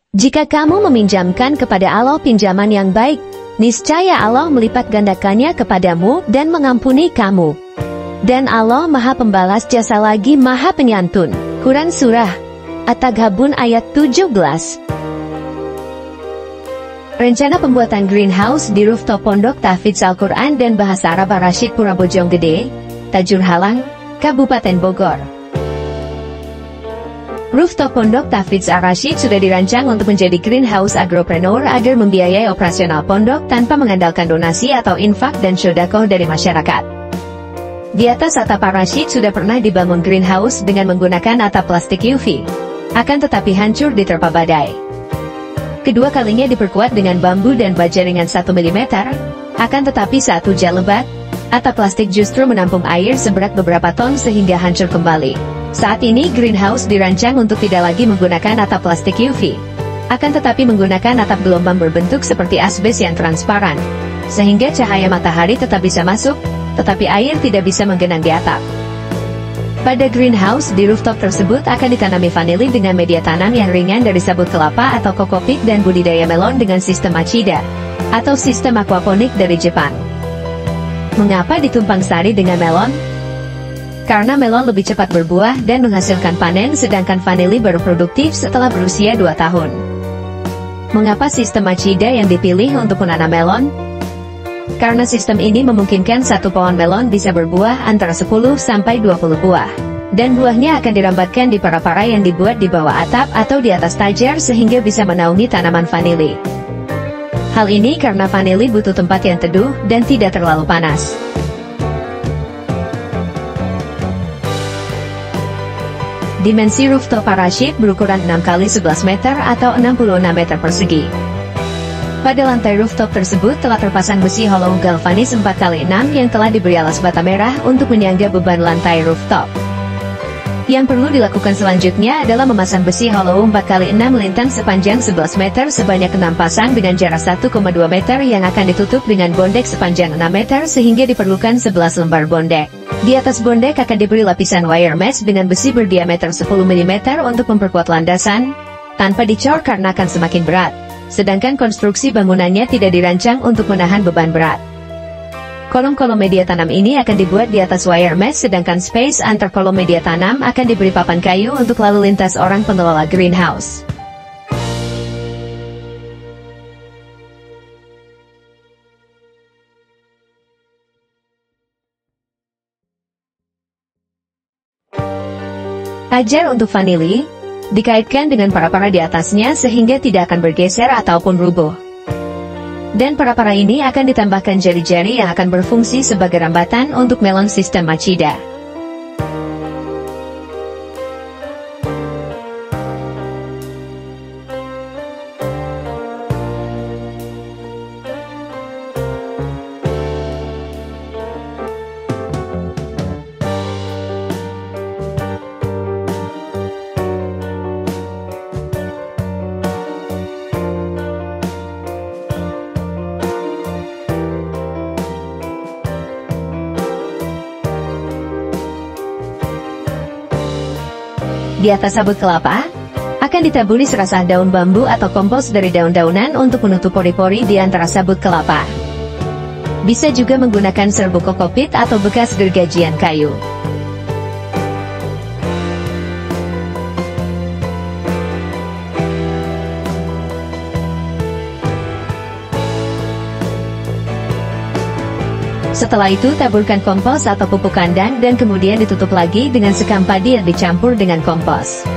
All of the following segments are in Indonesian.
Jika kamu meminjamkan kepada Allah pinjaman yang baik, niscaya Allah melipat gandakannya kepadamu dan mengampuni kamu. Dan Allah Maha Pembalas jasa lagi Maha Penyantun. Quran Surah At-Taghabun ayat 17. Rencana pembuatan greenhouse di rooftop Pondok Tahfidz Al-Quran dan Bahasa Arab Ar-Rasyid Pura Bojonggede, Tajur Halang, Kabupaten Bogor. Rooftop Pondok Tahfidz Ar-Rasyid sudah dirancang untuk menjadi greenhouse agropreneur agar membiayai operasional pondok tanpa mengandalkan donasi atau infak dan sedekah dari masyarakat. Di atas atap Ar-Rasyid sudah pernah dibangun greenhouse dengan menggunakan atap plastik UV. Akan tetapi hancur diterpa badai. Kedua kalinya diperkuat dengan bambu dan baja ringan 1 mm, akan tetapi saat hujan lebat, atap plastik justru menampung air seberat beberapa ton sehingga hancur kembali. Saat ini greenhouse dirancang untuk tidak lagi menggunakan atap plastik UV, akan tetapi menggunakan atap gelombang berbentuk seperti asbes yang transparan, sehingga cahaya matahari tetap bisa masuk, tetapi air tidak bisa menggenang di atap. Pada greenhouse di rooftop tersebut akan ditanami vanili dengan media tanam yang ringan dari sabut kelapa atau kokopik dan budidaya melon dengan sistem Achida, atau sistem aquaponik dari Jepang. Mengapa ditumpang sari dengan melon? Karena melon lebih cepat berbuah dan menghasilkan panen sedangkan vanili baru produktif setelah berusia 2 tahun. Mengapa sistem Achida yang dipilih untuk menanam melon? Karena sistem ini memungkinkan satu pohon melon bisa berbuah antara 10 sampai 20 buah. Dan buahnya akan dirambatkan di para-para yang dibuat di bawah atap atau di atas tajar sehingga bisa menaungi tanaman vanili. Hal ini karena vanili butuh tempat yang teduh dan tidak terlalu panas. Dimensi rooftop Ar-Rasyid berukuran 6x11 meter atau 66 meter persegi. Pada lantai rooftop tersebut telah terpasang besi hollow galvanis 4x6 yang telah diberi alas bata merah untuk menyangga beban lantai rooftop. Yang perlu dilakukan selanjutnya adalah memasang besi hollow 4x6 lintang sepanjang 11 meter sebanyak 6 pasang dengan jarak 1,2 meter yang akan ditutup dengan bondek sepanjang 6 meter sehingga diperlukan 11 lembar bondek. Di atas bondek akan diberi lapisan wire mesh dengan besi berdiameter 10 mm untuk memperkuat landasan, tanpa dicor karena akan semakin berat. Sedangkan konstruksi bangunannya tidak dirancang untuk menahan beban berat. Kolom-kolom media tanam ini akan dibuat di atas wire mesh sedangkan space antar kolom media tanam akan diberi papan kayu untuk lalu lintas orang pengelola greenhouse. Tajar untuk vanili dikaitkan dengan para-para di atasnya sehingga tidak akan bergeser ataupun rubuh. Dan para-para ini akan ditambahkan jari-jari yang akan berfungsi sebagai rambatan untuk melon sistem Achida. Di atas sabut kelapa, akan ditaburi serasah daun bambu atau kompos dari daun-daunan untuk menutup pori-pori di antara sabut kelapa. Bisa juga menggunakan serbuk kokopit atau bekas gergajian kayu. Setelah itu taburkan kompos atau pupuk kandang dan kemudian ditutup lagi dengan sekam padi yang dicampur dengan kompos.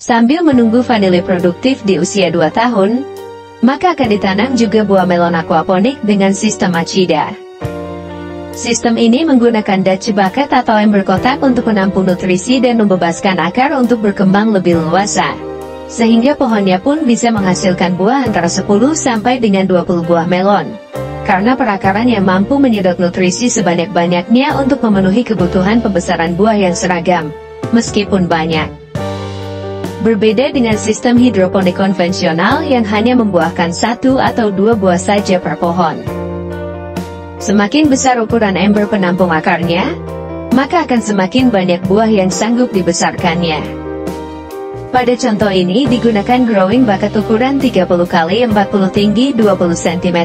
Sambil menunggu vanili produktif di usia 2 tahun, maka akan ditanam juga buah melon aquaponik dengan sistem Achida. Sistem ini menggunakan Dutch bucket atau ember kotak untuk menampung nutrisi dan membebaskan akar untuk berkembang lebih leluasa. Sehingga pohonnya pun bisa menghasilkan buah antara 10 sampai dengan 20 buah melon. Karena perakaran yang mampu menyedot nutrisi sebanyak-banyaknya untuk memenuhi kebutuhan pembesaran buah yang seragam, meskipun banyak. Berbeda dengan sistem hidroponik konvensional yang hanya membuahkan 1 atau 2 buah saja per pohon. Semakin besar ukuran ember penampung akarnya, maka akan semakin banyak buah yang sanggup dibesarkannya. Pada contoh ini digunakan growing bucket ukuran 30 x 40 tinggi 20 cm.